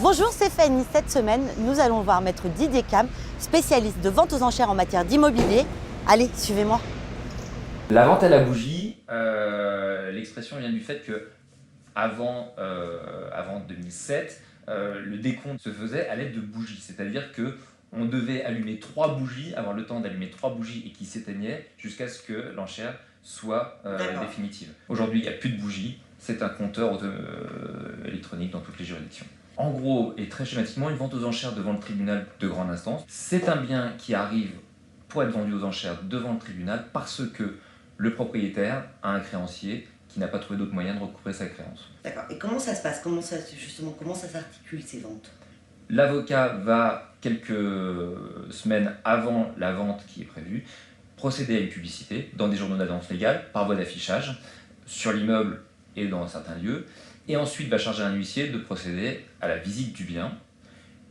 Bonjour, c'est Fanny. Cette semaine, nous allons voir maître Didier Cam, spécialiste de vente aux enchères en matière d'immobilier. Allez, suivez-moi. La vente à la bougie, l'expression vient du fait que avant 2007, le décompte se faisait à l'aide de bougies, c'est-à-dire que on devait allumer 3 bougies, avoir le temps d'allumer 3 bougies et qui s'éteignaient jusqu'à ce que l'enchère soit définitive. Aujourd'hui, il n'y a plus de bougies, c'est un compteur électronique dans toutes les juridictions. En gros, et très schématiquement, une vente aux enchères devant le tribunal de grande instance, c'est un bien qui arrive pour être vendu aux enchères devant le tribunal parce que le propriétaire a un créancier qui n'a pas trouvé d'autre moyen de recouvrer sa créance. D'accord. Et comment ça se passe? Comment ça s'articule ces ventes? L'avocat va, quelques semaines avant la vente qui est prévue, procéder à une publicité dans des journaux d'annonce légale par voie d'affichage sur l'immeuble et dans certains lieux, et ensuite va charger un huissier de procéder à la visite du bien.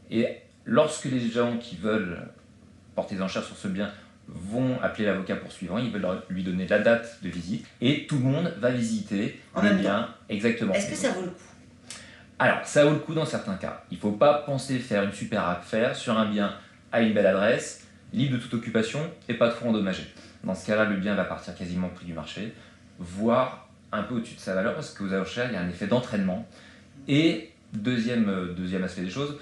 Et lorsque les gens qui veulent porter des enchères sur ce bien vont appeler l'avocat poursuivant, ils veulent lui donner la date de visite, et tout le monde va visiter le bien. Exactement. Est-ce que ça vaut le coup? Alors, ça vaut le coup dans certains cas. Il ne faut pas penser faire une super affaire sur un bien à une belle adresse, libre de toute occupation et pas trop endommagé. Dans ce cas-là, le bien va partir quasiment au prix du marché, voire un peu au-dessus de sa valeur, parce qu'aux enchères, il y a un effet d'entraînement. Et deuxième aspect des choses,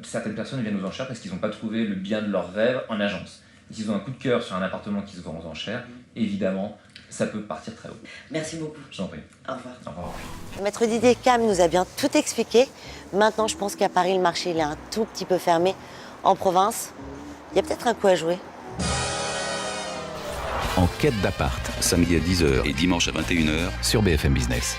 certaines personnes viennent aux enchères parce qu'ils n'ont pas trouvé le bien de leur rêve en agence. S'ils ont un coup de cœur sur un appartement qui se vend aux enchères, évidemment, ça peut partir très haut. Merci beaucoup. Je t'en prie. Au revoir. Au revoir. Maître Didier Cam nous a bien tout expliqué. Maintenant, je pense qu'à Paris, le marché il est un tout petit peu fermé. En province, il y a peut-être un coup à jouer. En quête d'appart, samedi à 10h et dimanche à 21h sur BFM Business.